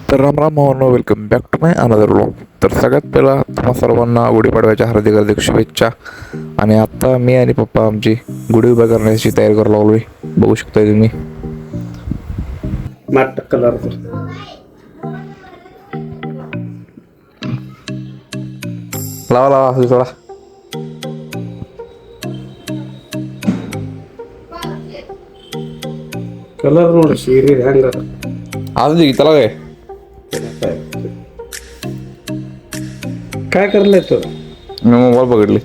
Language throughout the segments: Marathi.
तर राम भावांनो, welcome back to my another vlog. तर सगळ्यात पहिला तुम्हा सर्वांना गुढीपाडव्याच्या हार्दिक हार्दिक शुभेच्छा. आणि आत्ता मी आणि पप्पा आमची गुढी उभा करण्याची तयारी करू लागलोय. बघू शकताय तुम्ही. माठ कलर लावा लावा असू थोडा. कलर ನೋಡಿ ಸೀರೆ ಹೆಂಗ आज त्याला काय करलंय तो मी मोबाईल बघितली.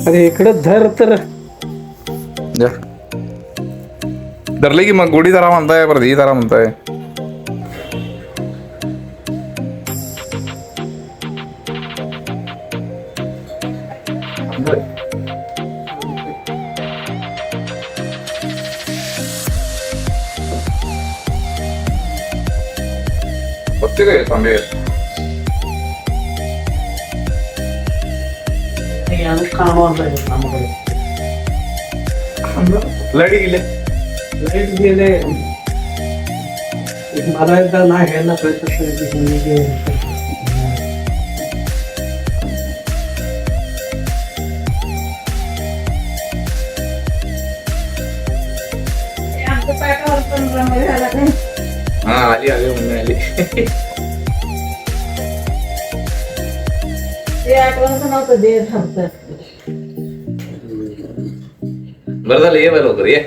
अरे इकडं धर तर धरले की मग गुढी जरा म्हणताय, परत ही जरा म्हणताय. बघते काय तांबे लाईट गेले. लाईट गेले मला एकदा नाही घ्यायला प्रयत्न हा आली आली म्हणून आली. बरं झालं, ये बरं लवकर ये.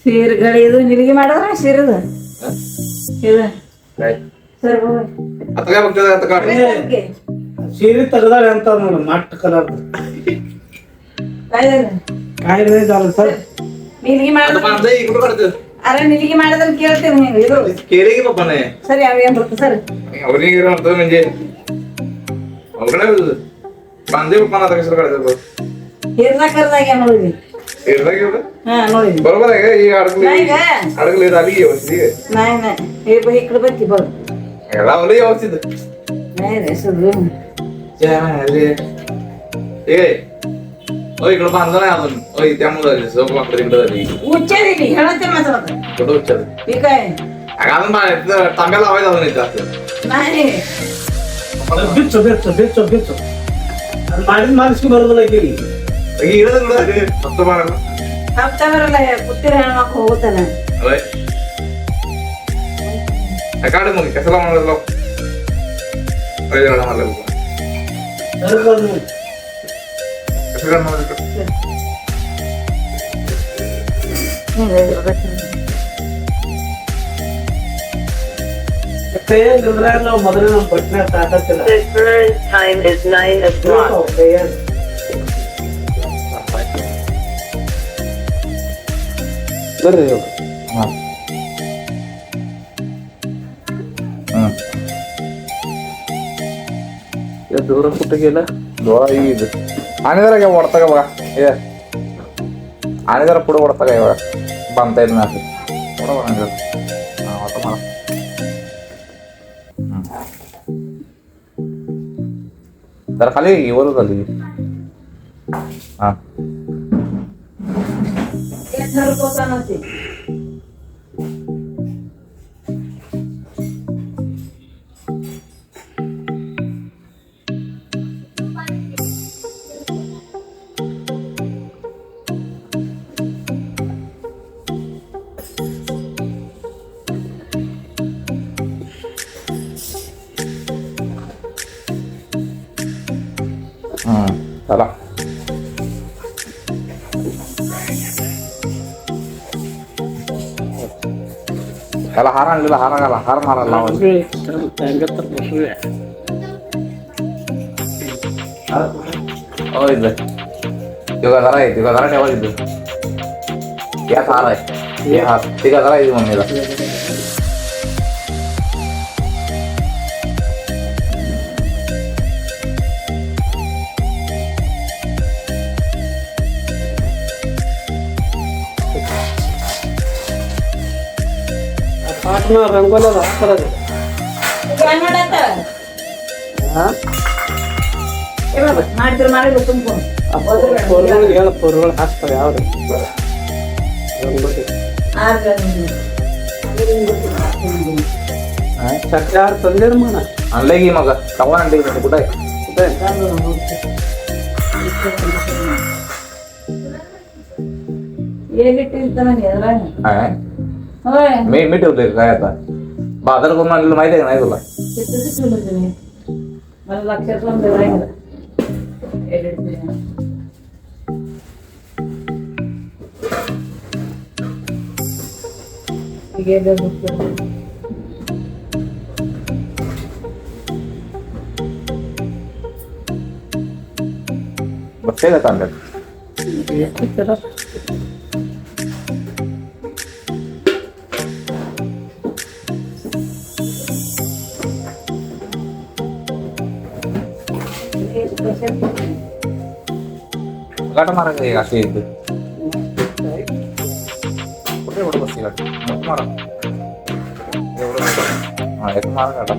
ಸೀರೆಗಳಿದು ನಿಲಿಗೆ ಮಾಡಿದ್ರ ಸೀರೆದು ಇದು काय ಸರ್ आता काय बघतोय आता काढ. ಸೀರೆ ತೆಗ್ದಾಳೆ ಅಂತ ನೋಡು ಮಾಟ್ ಕಲರ್ काय नाही झालं सर ನಿಲಿಗೆ आता ಮಾಡಿದ್ರ बांधलंय, इकडं काढतं. ಅರೆ ನಿಲಿಗೆ ಮಾಡಿದ್ರ ಕೇಳ್ತೇನೆ ನೀವು ಇದು केले की पप्पाने ಸರಿ ಅವ ಏನ್ ಬರ್ತದೆ ಸರ್ आवडी म्हणतो म्हणजे अवघड आहे तुझं. बांधे पप्पाना आता कसं काढायचं बघ. हिरना करದಾಗ ನೋಡಿದ್ವಿ एकदा घेऊ ಹಾ ನೋಡಿದ್ವಿ बरोबर आहे का ही अडकली नाही का अडकली झाली व्यवस्थित आहे. नाही नाही हे बघ इकडे बघ बघ लावलं व्यवस्थित. नाही रे सगळं इकडं बांधलं नाही अजून. त्यामुळे झोप वाकडे इकडं झाली. उच्च दिली हेळते माझं होतं कुठं उच्चार ठीक आहे अजून तांब्या लावायला अजून येत जास्त. नाही बिच्चो बिच्चो बिच्चो बिच्चो मारीन माणूस बरोबर केली इकडं कुठं फक्त मारायला. ಹಪ್ತಾ ಬರಲ್ಲ ಕುತ್ತಿರ ಹೆಣ್ಮಕ್ಳು ಹೋಗುತ್ತಾನ होय. काढ मग कशाला म्हणायला लाव. मला कसं करणार ನಾವು ಮೊದಲು ನಮ್ಮ ಪಟ್ನ ತಾಕತ್ತಿಲ್ಲ The current time is 9 o'clock. ಬರ್ರಿ दूर कुठे गेला डोळा येईल. आणि जरा काय वडता का बघा. हे आणि जरा पुढे वडता काय बघा. बांधता येत नाही असं थोडं बघा. हा आता मला जरा खाली वर झाली. हा ठरवताना ते चला. त्याला हार आणलेला हार घाला. हार मारायला लावायचा. तिघा जरा आहे. तिघा जरा ठेवा तिथं. याच हार आहे. हे हार तिघा जरा आहे मम्मीला. पाठमा रंगोला हात काय म्हणतात ಮಾಡಿದ್ರೆ ಮಾಡಿ ತುಂಬ್ಕೊಂಡು ಪೊರ್ಗಳು ಹಾಕ್ತಾರೆ ಯಾವ್ದು ಆಗ चार संदेर म्हणा आणलंय की मग कवा आणलंय म्हणजे कुठं आहे आहे? होय मी ठेवतोय काय आता बाजार करून आणलेलं माहिती आहे का नाही तुला मला लक्षात पण राहिलं एडिट बघते का तांदळ गाठ मारा का अशी येते कुठे एवढं बसते गाठ मग मारा एवढं हा एक मारा गाठा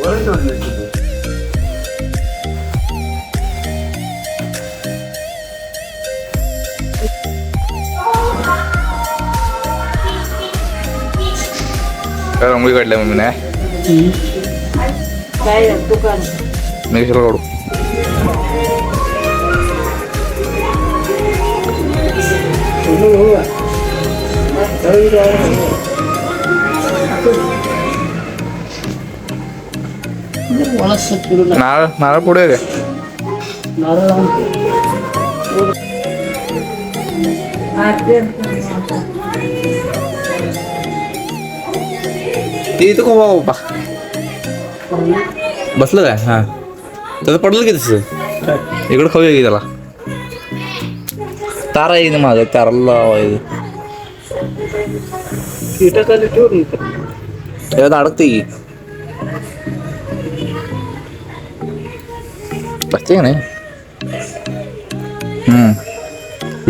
वर ठेवलं तुझं काय रांगोळी काढल्या मम्मी नाही काय दुकान मी कशाला काढू नारळ नारळ पुढे आहे ते इथं कोबा बाबा बसलं काय हा त्याचं पडलं की तसं इकडं खाऊया की त्याला तारा येईल माझा ताराला लावायचं कीटकाने ठेवून त्याच्यात अडकते की बसते का नाही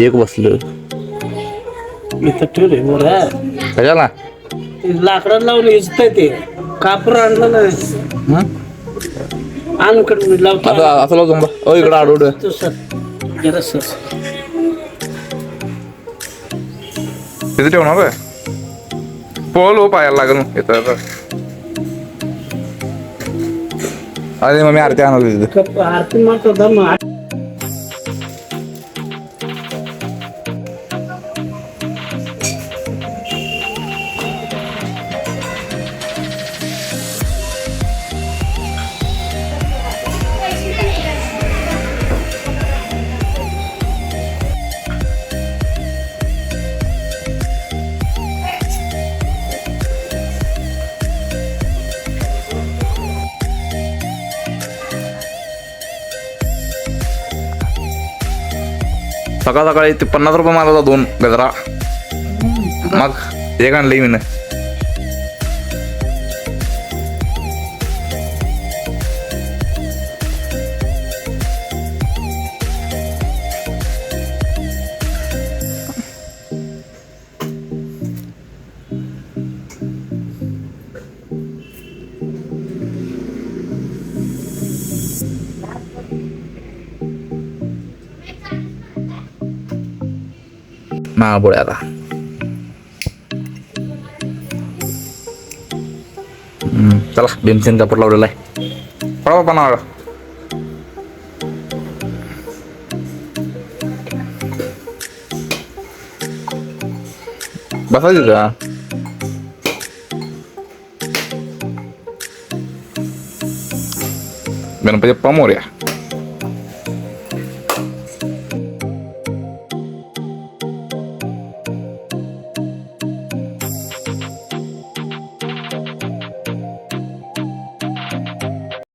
एक बसलं इथं ठेवले बरं कशाला लाकडात लावून इजतंय ते कापूर आणलं ना आणकड मी लावतो आता असं लावतो मला इकडं आडवड तो सर जरा सर तिथे ठेवणार काय पोल हो पायाला लागेल येतं अरे मग मी आरती आणली तिथे आरती मारतो दम सकाळ सकाळी ते 50 रुपये मारला होता 2 गजरा मग एक आणलंय मी पोळ्या आता चला भीमसेन कापड लावलेला आहे पळा बाबा नाव बसायचं का गणपती बाप्पा मोरया